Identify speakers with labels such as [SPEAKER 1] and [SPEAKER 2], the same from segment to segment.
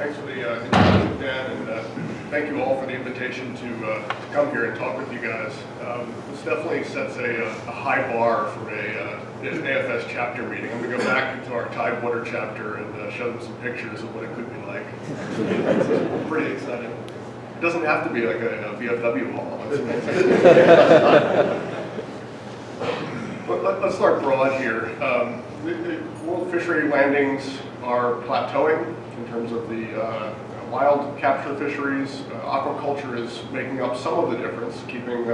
[SPEAKER 1] Thanks for the introduction, Dan, and thank you all for the invitation to come here and talk with you guys. This definitely sets a high bar for an AFS chapter meeting. I'm going to go back into our Tidewater chapter and show them some pictures of what it could be like. It's pretty exciting. It doesn't have to be like a VFW hall. Let's start broad here. The world fishery landings are plateauing in terms of the wild capture fisheries. Aquaculture is making up some of the difference, keeping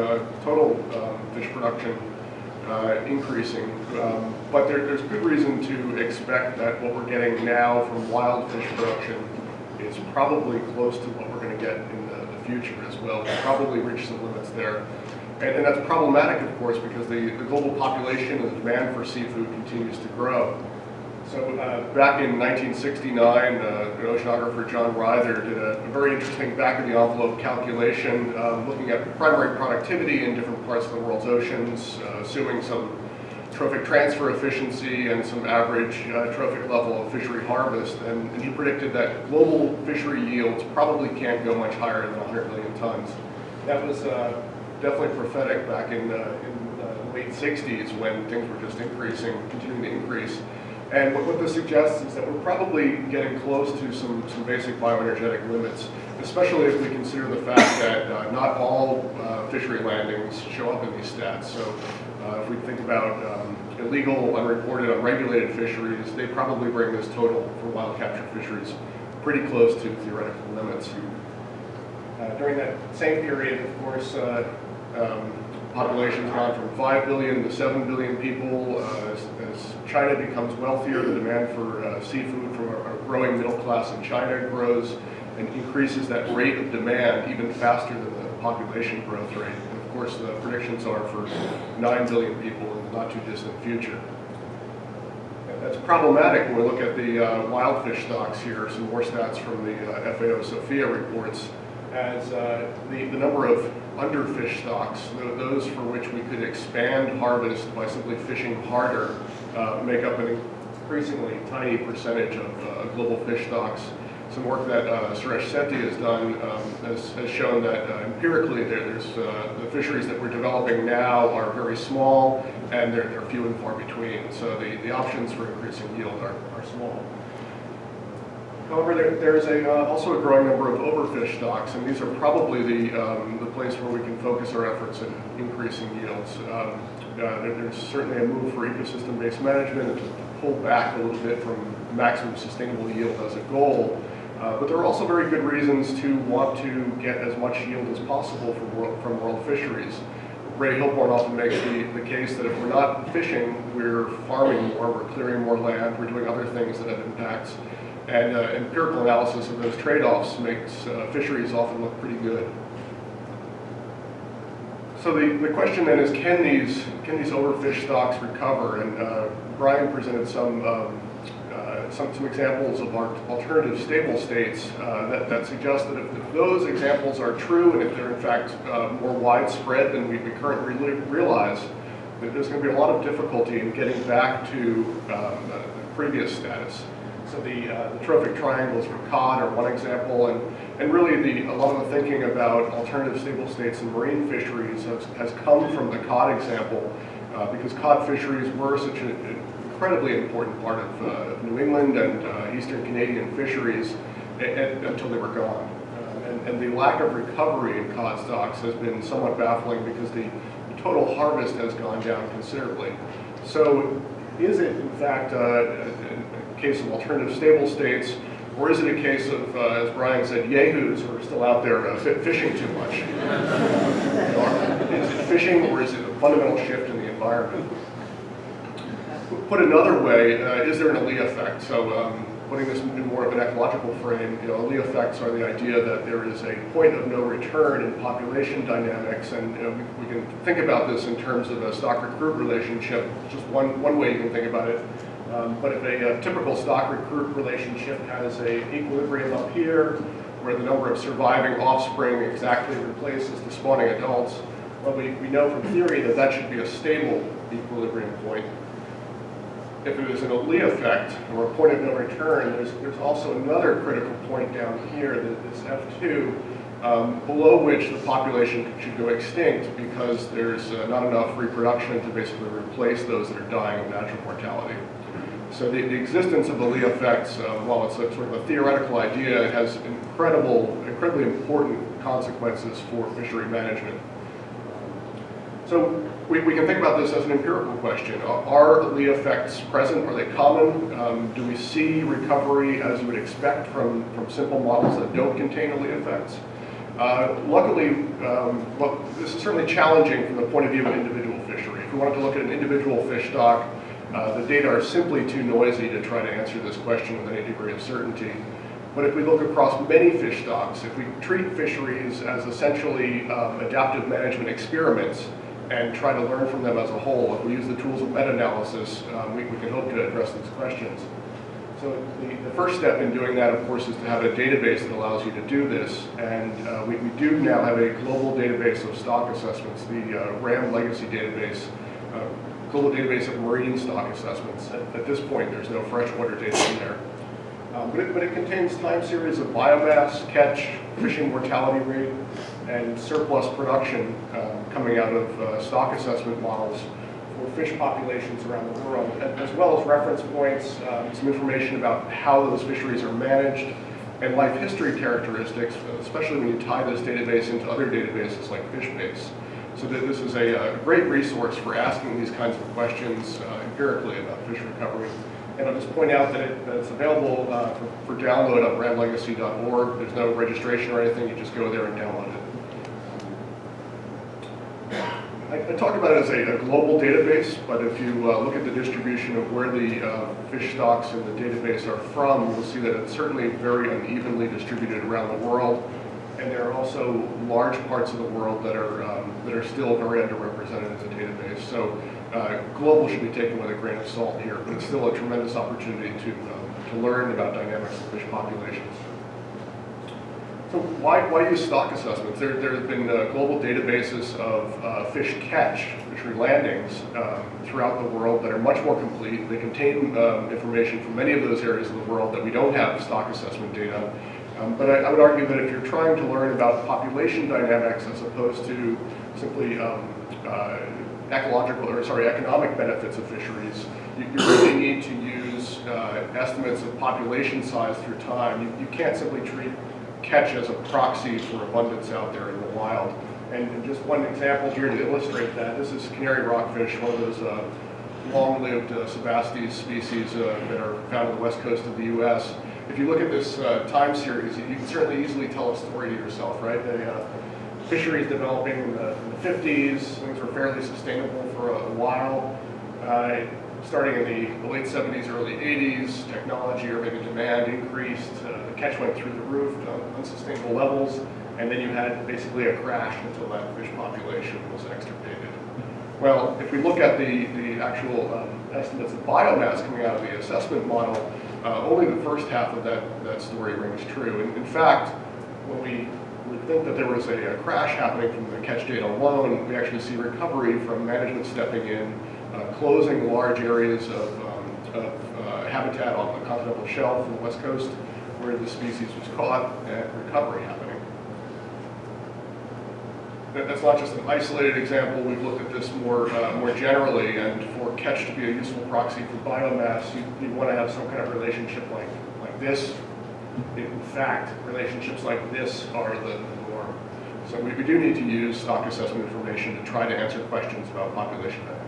[SPEAKER 1] total fish production increasing. But there's good reason to expect that what we're getting now from wild fish production is probably close to what we're going to get in the future as well. We'll probably reach some limits there. And that's problematic, of course, because the global population and the demand for seafood continues to grow. So back in 1969, oceanographer John Ryther did a very interesting back-of-the-envelope calculation looking at primary productivity in different parts of the world's oceans, assuming some trophic transfer efficiency and some average trophic level of fishery harvest. And he predicted that global fishery yields probably can't go much higher than 100 million tons. That was definitely prophetic back in the late 60s when things were just increasing, continuing to increase. And what this suggests is that we're probably getting close to some basic bioenergetic limits, especially if we consider the fact that not all fishery landings show up in these stats. So if we think about illegal, unreported, unregulated fisheries, they probably bring this total for wild capture fisheries pretty close to theoretical limits. During that same period, of course, population's gone from 5 billion to 7 billion people. As China becomes wealthier, the demand for seafood from a growing middle class in China grows and increases that rate of demand even faster than the population growth rate. And of course, the predictions are for 9 billion people in the not too distant future. That's problematic when we look at the wild fish stocks here. Some more stats from the FAO SOFIA reports. As the number of underfish stocks, those for which we could expand harvest by simply fishing harder, make up an increasingly tiny percentage of global fish stocks. Some work that Suresh Sethi has done has shown that empirically there's the fisheries that we're developing now are very small and they're few and far between. So the options for increasing yield are small. However, there's also a growing number of overfish stocks, and these are probably the place where we can focus our efforts in increasing yields. There's certainly a move for ecosystem-based management to pull back a little bit from maximum sustainable yield as a goal, but there are also very good reasons to want to get as much yield as possible from world fisheries. Ray Hilborn often makes the case that if we're not fishing, we're farming more, we're clearing more land, we're doing other things that have impacts. And empirical analysis of those trade-offs makes fisheries often look pretty good. So the question then is, can these overfish stocks recover? And Brian presented some examples of our alternative stable states that suggest that if those examples are true, and if they're in fact more widespread than we currently realize, that there's going to be a lot of difficulty in getting back to the previous status. So the trophic triangles for cod are one example, and really a lot of the thinking about alternative stable states in marine fisheries has come from the cod example, because cod fisheries were such an incredibly important part of New England and Eastern Canadian fisheries until they were gone. And the lack of recovery in cod stocks has been somewhat baffling because the total harvest has gone down considerably. So is it in fact a case of alternative stable states, or is it a case of, as Brian said, yahoos who are still out there fishing too much? Is it fishing, or is it a fundamental shift in the environment? Put another way, is there an Ali effect? So putting this in more of an ecological frame, Ali effects are the idea that there is a point of no return in population dynamics, and we can think about this in terms of a stock-recruit relationship. Just one way you can think about it. But if a typical stock-recruit relationship has an equilibrium up here, where the number of surviving offspring exactly replaces the spawning adults, well, we know from theory that should be a stable equilibrium point. if it is an OLE effect, or a point of no return, there's also another critical point down here, that this F2, below which the population should go extinct because there's not enough reproduction to basically replace those that are dying of natural mortality. So the existence of OLE effects, while it's a sort of a theoretical idea, it has incredibly important consequences for fishery management. So we can think about this as an empirical question. Are OLE effects present? Are they common? Do we see recovery as you would expect from simple models that don't contain OLE effects? Luckily, this is certainly challenging from the point of view of an individual fishery. If we wanted to look at an individual fish stock, the data are simply too noisy to try to answer this question with any degree of certainty. But if we look across many fish stocks, if we treat fisheries as essentially adaptive management experiments and try to learn from them as a whole, if we use the tools of meta-analysis, we can hope to address these questions. So the first step in doing that, of course, is to have a database that allows you to do this. And we do now have a global database of stock assessments, the RAM legacy database, global database of marine stock assessments. At this point, there's no freshwater data in there. But it contains time series of biomass, catch, fishing mortality rate, and surplus production coming out of stock assessment models for fish populations around the world, as well as reference points, some information about how those fisheries are managed, and life history characteristics, especially when you tie this database into other databases like FishBase. So that this is a great resource for asking these kinds of questions empirically about fish recovery. And I'll just point out that it's available for download on ramlegacy.org. There's no registration or anything, you just go there and download it. I talk about it as a global database, but if you look at the distribution of where the fish stocks in the database are from, you'll see that it's certainly very unevenly distributed around the world. And there are also large parts of the world that are still very underrepresented in the database. So global should be taken with a grain of salt here, but it's still a tremendous opportunity to learn about dynamics of fish populations. So why use stock assessments? There have been global databases of fish catch, fishery landings throughout the world that are much more complete. They contain information from many of those areas of the world that we don't have stock assessment data. But I would argue that if you're trying to learn about population dynamics as opposed to simply economic benefits of fisheries, you really need to use estimates of population size through time. You can't simply treat catch as a proxy for abundance out there in the wild. And just one example here to illustrate that, this is canary rockfish, one of those long-lived Sebastes species that are found on the west coast of the US. If you look at this time series, you can certainly easily tell a story to yourself, right? The fisheries developing in the 50s, things were fairly sustainable for a while. Starting in the late 70s, early 80s, technology or maybe demand increased, the catch went through the roof to unsustainable levels, and then you had basically a crash until that fish population was extirpated. Well, if we look at the actual estimates of biomass coming out of the assessment model, only the first half of that story rings true. In fact, when we would think that there was a crash happening from the catch data alone, we actually see recovery from management stepping in, closing large areas of habitat on the continental shelf on the west coast where the species was caught, and recovery happening. That's not just an isolated example. We've looked at this more generally, and for catch to be a useful proxy for biomass, you want to have some kind of relationship like this. In fact, relationships like this are the norm. So we do need to use stock assessment information to try to answer questions about population dynamics.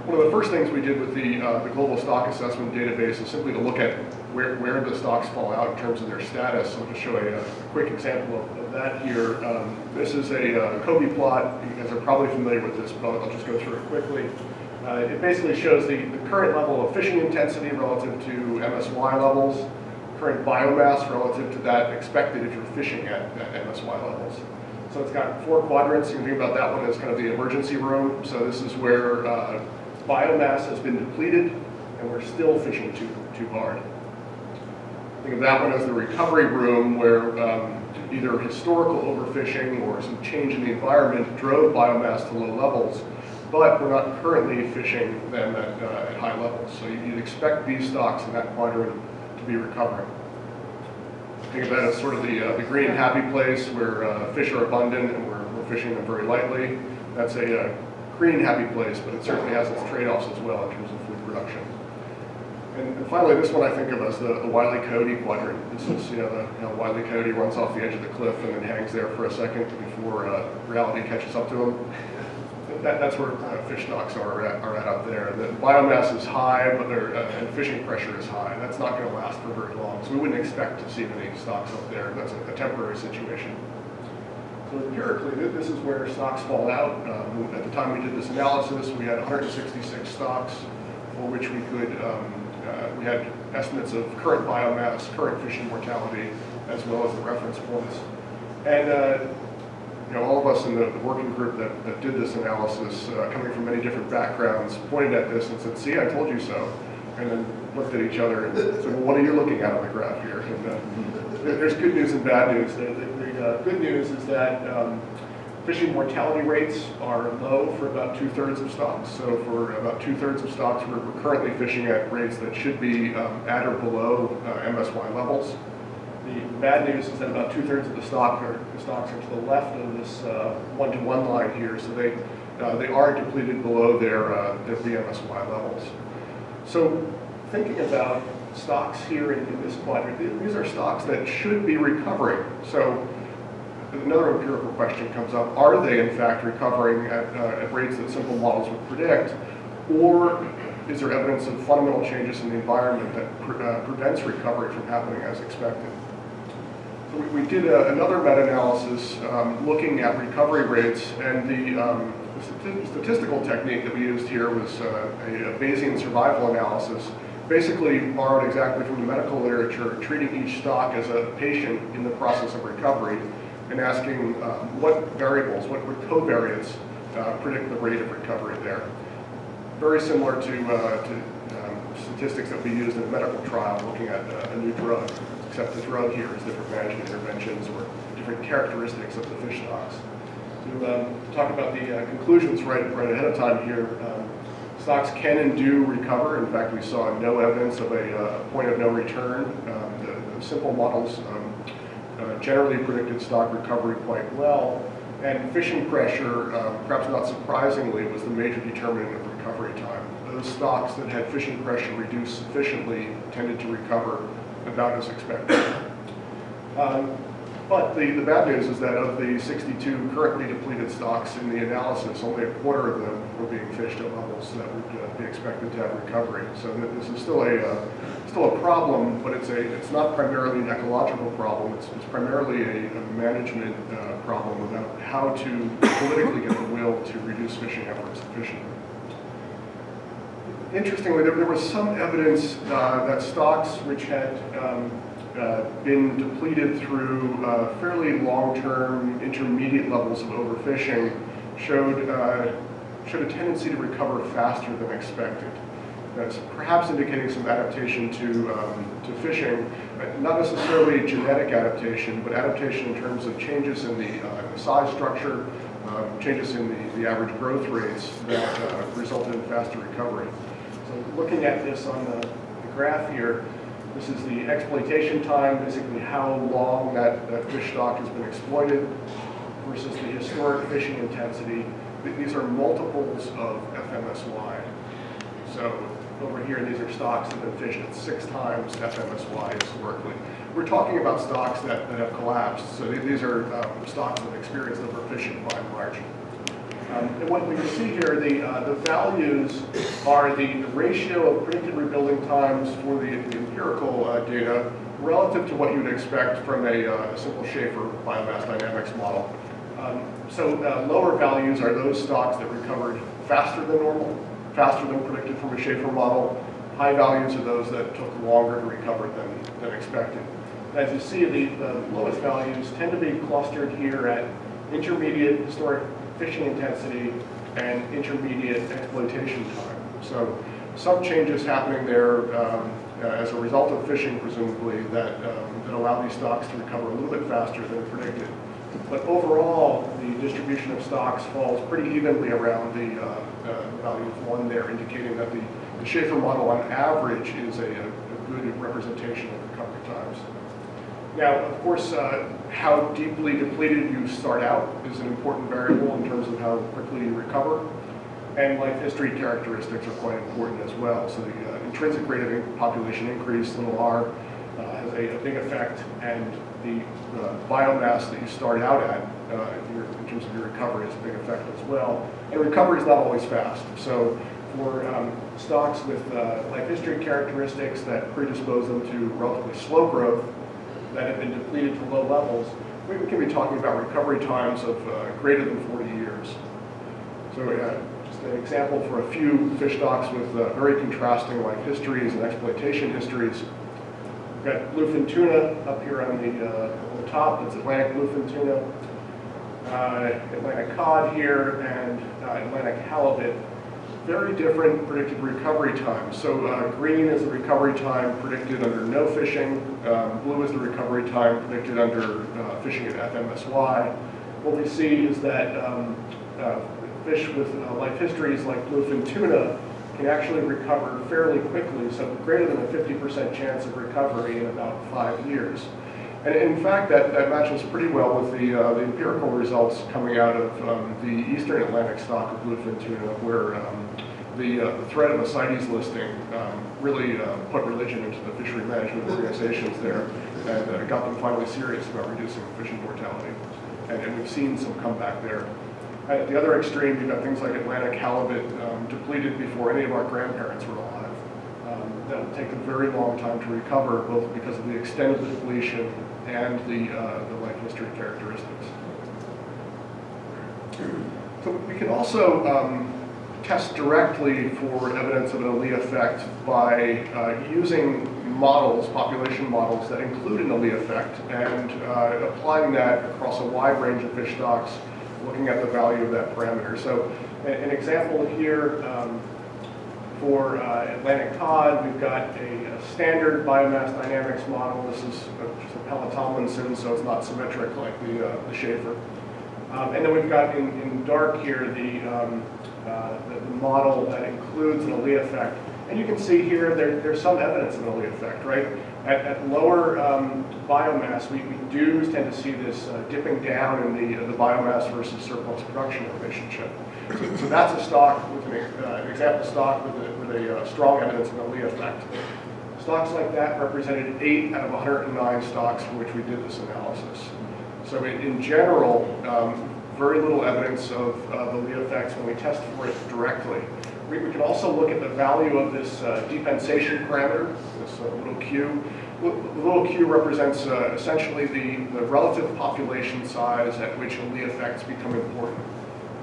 [SPEAKER 1] One of the first things we did with the global stock assessment database is simply to look at where the stocks fall out in terms of their status. So I'll just show a quick example of that here. This is a Kobe plot. You guys are probably familiar with this, but I'll just go through it quickly. It basically shows the current level of fishing intensity relative to MSY levels, current biomass relative to that expected if you're fishing at MSY levels. So it's got 4 quadrants. You can think about that one as kind of the emergency room. So this is where biomass has been depleted and we're still fishing too hard. Think of that one as the recovery room, where either historical overfishing or some change in the environment drove biomass to low levels. but we're not currently fishing them at high levels. So you'd expect these stocks in that quadrant to be recovering. Think of that as sort of the green happy place where fish are abundant and we're fishing them very lightly. That's a green happy place, but it certainly has its trade-offs as well in terms of food production. And finally, this one I think of as the Wile E. Coyote quadrant. This is, Wile E. Coyote runs off the edge of the cliff and then hangs there for a second before reality catches up to him. That's where fish stocks are at up there. The biomass is high, but and fishing pressure is high. That's not going to last for very long, so we wouldn't expect to see many stocks up there. That's a temporary situation. So empirically, this is where stocks fall out. At the time we did this analysis, we had 166 stocks for which we could, we had estimates of current biomass, current fishing mortality, as well as the reference points. And all of us in the working group that did this analysis, coming from many different backgrounds, pointed at this and said, see, I told you so. And then looked at each other and said, well, what are you looking at on the graph here? And there's good news and bad news. The good news is that fishing mortality rates are low for about 2/3 of stocks. So for about 2/3 of stocks, we're currently fishing at rates that should be at or below MSY levels. The bad news is that about 2/3 of the stocks are to the left of this one-to-one line here, so they are depleted below their BMSY levels. So thinking about stocks here in this quadrant, these are stocks that should be recovering. So another empirical question comes up: are they in fact recovering at rates that simple models would predict, or is there evidence of fundamental changes in the environment that prevents recovery from happening as expected? So we did another meta-analysis looking at recovery rates, and the statistical technique that we used here was a Bayesian survival analysis, basically borrowed exactly from the medical literature, treating each stock as a patient in the process of recovery, and asking what variables, what covariates predict the rate of recovery there. Very similar to statistics that we used in a medical trial looking at a new drug, except the drug here is different management interventions or different characteristics of the fish stocks. To talk about the conclusions right ahead of time here, stocks can and do recover. In fact, we saw no evidence of a point of no return. The simple models generally predicted stock recovery quite well, and fishing pressure, perhaps not surprisingly, was the major determinant of recovery time. Those stocks that had fishing pressure reduced sufficiently tended to recover about as expected. But the bad news is that of the 62 currently depleted stocks in the analysis, only a quarter of them were being fished at levels that would be expected to have recovery. So this is still a problem, but it's not primarily an ecological problem. It's primarily a management problem about how to politically get the will to reduce fishing efforts efficiently. Interestingly, there was some evidence that stocks which had been depleted through fairly long-term intermediate levels of overfishing showed a tendency to recover faster than expected. That's perhaps indicating some adaptation to fishing, not necessarily genetic adaptation, but adaptation in terms of changes in the size structure, changes in the average growth rates that resulted in faster recovery. So looking at this on the graph here, this is the exploitation time, basically how long that fish stock has been exploited, versus the historic fishing intensity. These are multiples of FMSY. So over here, these are stocks that have been fished at 6 times FMSY historically. We're talking about stocks that have collapsed. So these are stocks that have experienced overfishing by and large. And what we see here, the values are the ratio of predicted rebuilding times for the empirical data relative to what you would expect from a simple Schaefer biomass dynamics model. So lower values are those stocks that recovered faster than normal, faster than predicted from a Schaefer model. High values are those that took longer to recover than expected. As you see, the lowest values tend to be clustered here at intermediate historic fishing intensity and intermediate exploitation time. So some changes happening there as a result of fishing, presumably, that allow these stocks to recover a little bit faster than predicted. But overall, the distribution of stocks falls pretty evenly around the value of 1 there, indicating that the Schaefer model on average is a good representation of recovery times. Now, of course, how deeply depleted you start out is an important variable in terms of how quickly you recover. And life history characteristics are quite important as well. So the intrinsic rate of population increase, little r, has a big effect, and the biomass that you start out at in terms of your recovery has a big effect as well. And recovery is not always fast. So for stocks with life history characteristics that predispose them to relatively slow growth that have been depleted to low levels, we can be talking about recovery times of greater than 40 years. So just an example for a few fish stocks with very contrasting life histories and exploitation histories. We've got bluefin tuna up here on the top. That's Atlantic bluefin tuna. Atlantic cod here, and Atlantic halibut. Very different predicted recovery times. So green is the recovery time predicted under no fishing. Blue is the recovery time predicted under fishing at FMSY. What we see is that fish with life histories like bluefin tuna can actually recover fairly quickly, so greater than a 50% chance of recovery in about 5 years. And in fact, that matches pretty well with the empirical results coming out of the Eastern Atlantic stock of bluefin tuna, where the threat of a CITES listing really put religion into the fishery management organizations there, and got them finally serious about reducing fishing mortality. And we've seen some comeback there. At the other extreme, you've got things like Atlantic halibut depleted before any of our grandparents were alive. That will take a very long time to recover, both because of the extent of the depletion and the life history characteristics. So we can also test directly for evidence of an ALI effect by using models, population models that include an ALI effect, and applying that across a wide range of fish stocks, looking at the value of that parameter. So an example here for Atlantic cod, we've got a standard biomass dynamics model. This is just a Pellet-Tomlinson, so it's not symmetric like the Schaefer. And then we've got in dark here the model that includes an ALI effect. And you can see here there's some evidence of an ALI effect, right? At lower biomass, we do tend to see this dipping down in the biomass versus surplus production relationship. So that's a stock with an example stock with a strong evidence of an ALI effect. Stocks like that represented 8 out of 109 stocks for which we did this analysis. So in general, very little evidence of the ALI effects when we test for it directly. We can also look at the value of this depensation parameter, this little q. The little q represents essentially the relative population size at which ALI effects become important.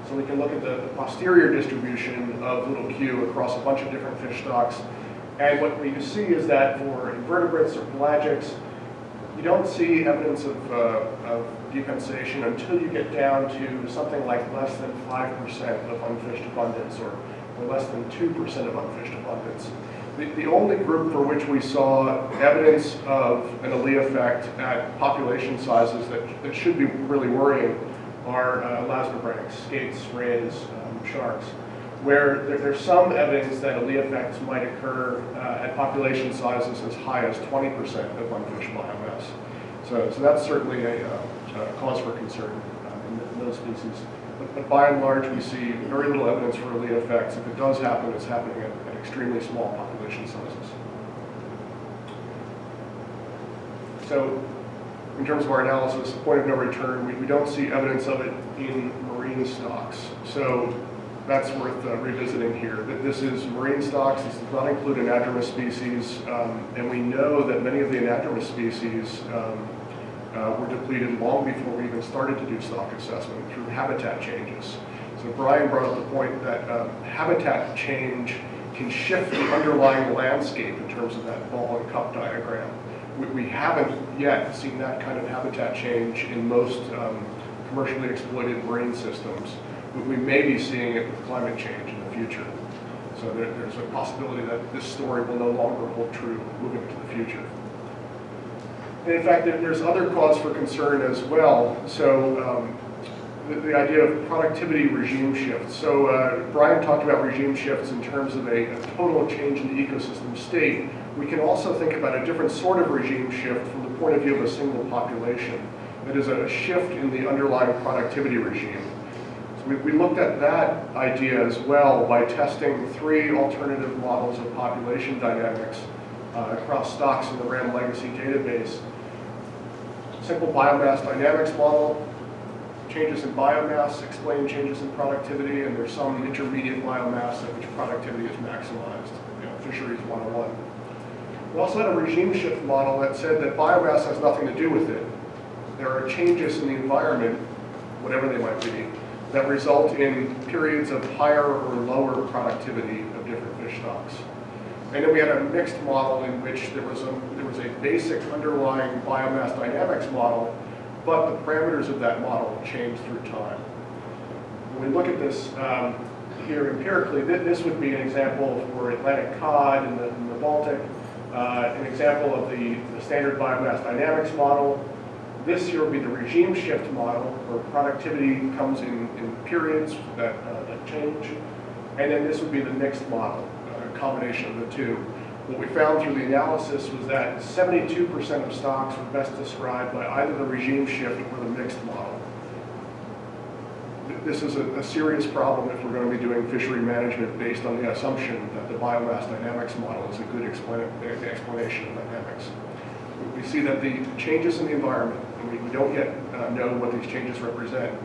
[SPEAKER 1] So we can look at the posterior distribution of little q across a bunch of different fish stocks. And what we see is that for invertebrates or pelagics, you don't see evidence of depensation until you get down to something like less than 5% of unfished abundance, or less than 2% of unfished abundance. The only group for which we saw evidence of an ALI effect at population sizes that should be really worrying are elasmobranchs, skates, rays, sharks, where there's some evidence that ALI effects might occur at population sizes as high as 20% of unfished biomass. So that's certainly a cause for concern in those species. But by and large, we see very little evidence for ALI effects. If it does happen, it's happening at extremely small population sizes. So in terms of our analysis, point of no return, we don't see evidence of it in marine stocks. So that's worth revisiting here. This is marine stocks. This does not include anadromous species. And we know that many of the anadromous species were depleted long before we even started to do stock assessment through habitat changes. So Brian brought up the point that habitat change can shift the underlying landscape in terms of that ball and cup diagram. We haven't yet seen that kind of habitat change in most commercially exploited marine systems. We may be seeing it with climate change in the future. So there's a possibility that this story will no longer hold true moving into the future. And in fact, there's other cause for concern as well. So the idea of productivity regime shifts. So Brian talked about regime shifts in terms of a total change in the ecosystem state. We can also think about a different sort of regime shift from the point of view of a single population. That is a shift in the underlying productivity regime. So we looked at that idea as well by testing 3 alternative models of population dynamics across stocks in the RAM legacy database. Simple biomass dynamics model, changes in biomass explain changes in productivity, and there's some intermediate biomass at which productivity is maximized, fisheries 101. We also had a regime shift model that said that biomass has nothing to do with it. There are changes in the environment, whatever they might be, that result in periods of higher or lower productivity of different fish stocks. And then we had a mixed model in which there was a basic underlying biomass dynamics model, but the parameters of that model changed through time. When we look at this here empirically, this would be an example for Atlantic cod in the Baltic, an example of the standard biomass dynamics model. This here would be the regime shift model, where productivity comes in periods that change. And then this would be the mixed model, a combination of the two. What we found through the analysis was that 72% of stocks were best described by either the regime shift or the mixed model. This is a serious problem if we're going to be doing fishery management based on the assumption that the biomass dynamics model is a good explanation of dynamics. We see that the changes in the environment, and we don't yet know what these changes represent,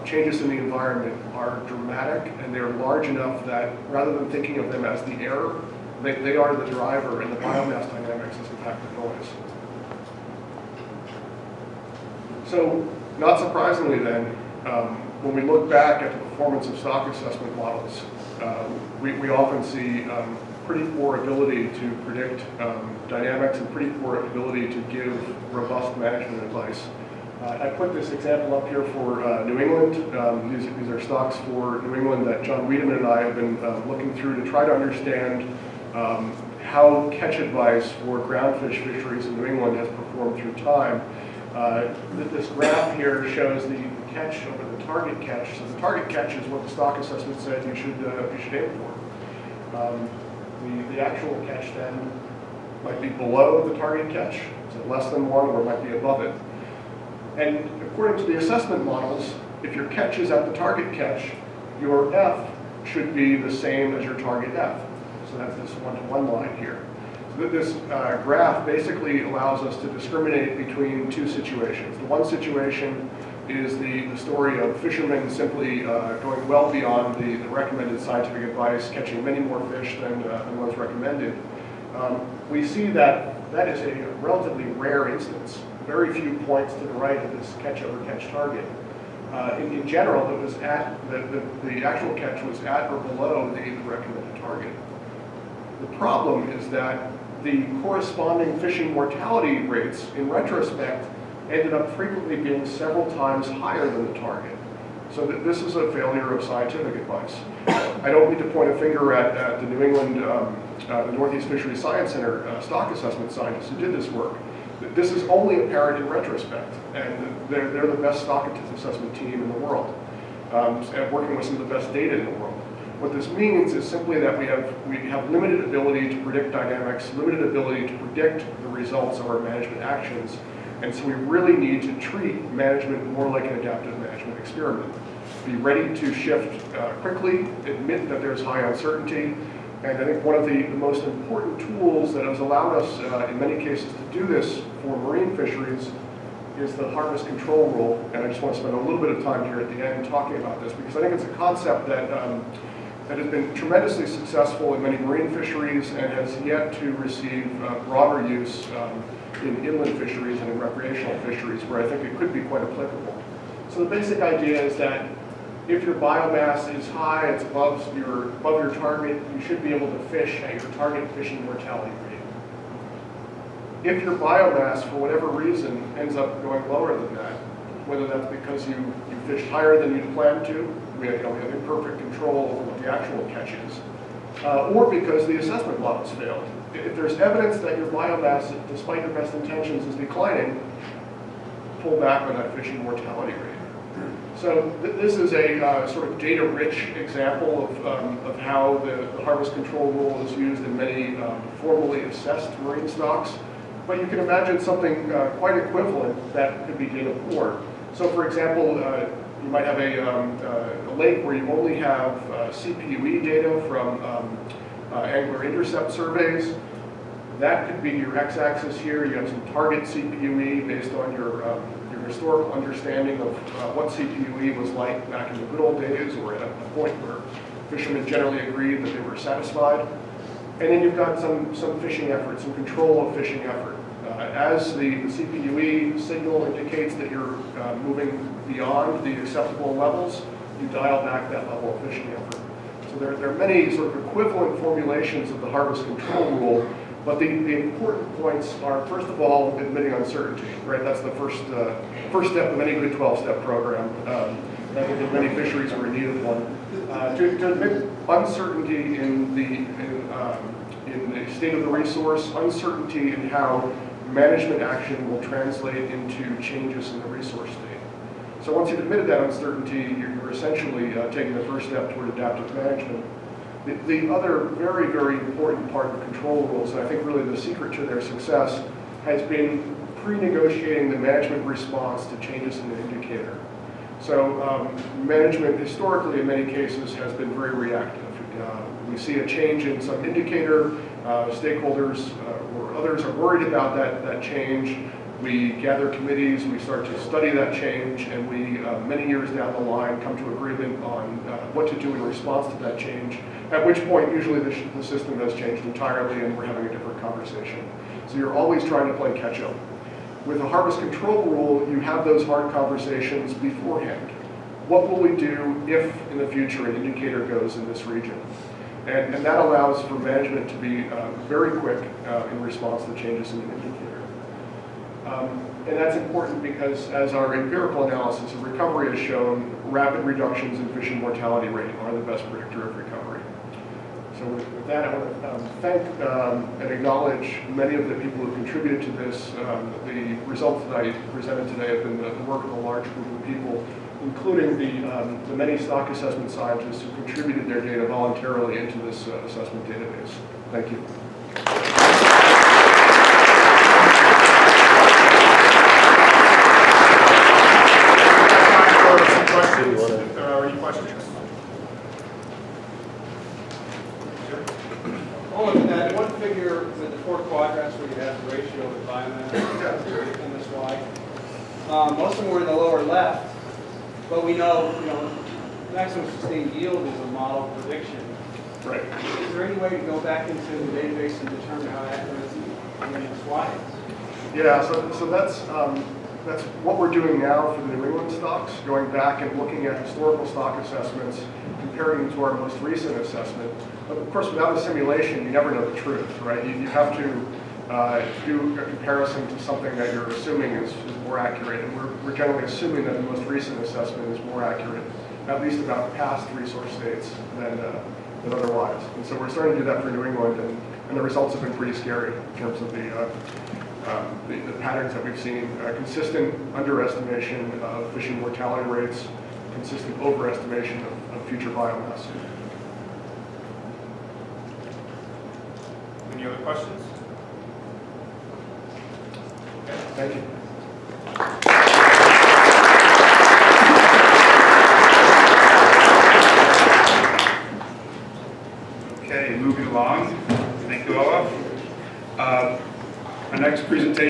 [SPEAKER 1] changes in the environment are dramatic, and they're large enough that rather than thinking of them as the error, they are the driver, and the biomass dynamics is in fact the noise. So, not surprisingly then, when we look back at the performance of stock assessment models, we often see pretty poor ability to predict dynamics and pretty poor ability to give robust management advice. I put this example up here for New England. These are stocks for New England that John Wiedemann and I have been looking through to try to understand how catch advice for groundfish fisheries in New England has performed through time. This graph here shows the catch over the target catch. So the target catch is what the stock assessment said you should aim for. The actual catch then might be below the target catch, so less than 1, or it might be above it. And according to the assessment models, if your catch is at the target catch, your F should be the same as your target F. So that's this 1-to-1 line here. So this graph basically allows us to discriminate between 2 situations. The one situation is the story of fishermen simply going well beyond the recommended scientific advice, catching many more fish than was recommended. We see that is a relatively rare instance. Very few points to the right of this catch over catch target. In general, it was at the actual catch was at or below the recommended target. The problem is that the corresponding fishing mortality rates, in retrospect, ended up frequently being several times higher than the target. So this is a failure of scientific advice. I don't need to point a finger at the New England, the Northeast Fisheries Science Center stock assessment scientists who did this work. This is only apparent in retrospect, and they're the best stock assessment team in the world, and working with some of the best data in the world. What this means is simply that we have limited ability to predict dynamics, limited ability to predict the results of our management actions, and so we really need to treat management more like an adaptive management experiment. Be ready to shift quickly, admit that there's high uncertainty, and I think one of the most important tools that has allowed us in many cases to do this for marine fisheries is the harvest control rule, and I just want to spend a little bit of time here at the end talking about this because I think it's a concept that has been tremendously successful in many marine fisheries and has yet to receive broader use in inland fisheries and in recreational fisheries, where I think it could be quite applicable. So the basic idea is that if your biomass is high, it's above your target, you should be able to fish at your target fishing mortality rate. If your biomass, for whatever reason, ends up going lower than that, whether that's because you fished higher than you'd planned to, we have imperfect control over what the actual catch is, or because the assessment models failed. If there's evidence that your biomass, despite your best intentions, is declining, pull back on that fishing mortality rate. So this is a sort of data-rich example of how the harvest control rule is used in many formally assessed marine stocks. But you can imagine something quite equivalent that could be data poor. So for example, you might have a lake where you only have CPUE data from angler intercept surveys. That could be your x-axis here. You have some target CPUE based on your historical understanding of what CPUE was like back in the good old days, or at a point where fishermen generally agreed that they were satisfied. And then you've got some fishing effort, some control of fishing effort. As the CPUE signal indicates that you're moving beyond the acceptable levels, you dial back that level of fishing effort. So there are many sort of equivalent formulations of the harvest control rule, but the important points are, first of all, admitting uncertainty, right? That's the first step of any good 12-step program. I think that many fisheries are in need of one. To admit uncertainty in the state of the resource, uncertainty in how management action will translate into changes in the resource state. So once you've admitted that uncertainty, you're essentially taking the first step toward adaptive management. The other very, very important part of control rules, and I think really the secret to their success, has been pre-negotiating the management response to changes in the indicator. So management historically in many cases has been very reactive. We see a change in some indicator, stakeholders or others are worried about that change. We gather committees, we start to study that change, and we, many years down the line, come to agreement on what to do in response to that change, at which point usually the system has changed entirely and we're having a different conversation. So you're always trying to play catch up. With a harvest control rule, you have those hard conversations beforehand. What will we do if in the future an indicator goes in this region? And that allows for management to be very quick in response to changes in the indicator. And that's important because as our empirical analysis of recovery has shown, rapid reductions in fishing mortality rate are the best predictor of recovery. So with that, I want to thank and acknowledge many of the people who contributed to this. The results that I presented today have been the work of a large group of people, including the many stock assessment scientists who contributed their data voluntarily into this assessment database. Thank you.
[SPEAKER 2] Any questions?
[SPEAKER 3] Olaf, in that one figure with the 4 quadrants where you have the ratio of biomass in this slide, most of them were in the lower left, but we know, maximum sustained yield is a model prediction.
[SPEAKER 1] Right.
[SPEAKER 3] Is there any way to go back into the database and determine how accurate this Y is?
[SPEAKER 1] Yeah, so that's what we're doing now for the New England stocks, going back and looking at historical stock assessments, comparing them to our most recent assessment. But of course, without a simulation, you never know the truth, right? You have to do a comparison to something that you're assuming is more accurate. And we're generally assuming that the most recent assessment is more accurate, at least about past resource states than otherwise. And so we're starting to do that for New England, and the results have been pretty scary in terms of the patterns that we've seen. Consistent underestimation of fishing mortality rates, consistent overestimation of future biomass.
[SPEAKER 2] Any other questions? Okay.
[SPEAKER 1] Thank you.
[SPEAKER 2] Okay, moving along. Thank you, Olaf. Our next presentation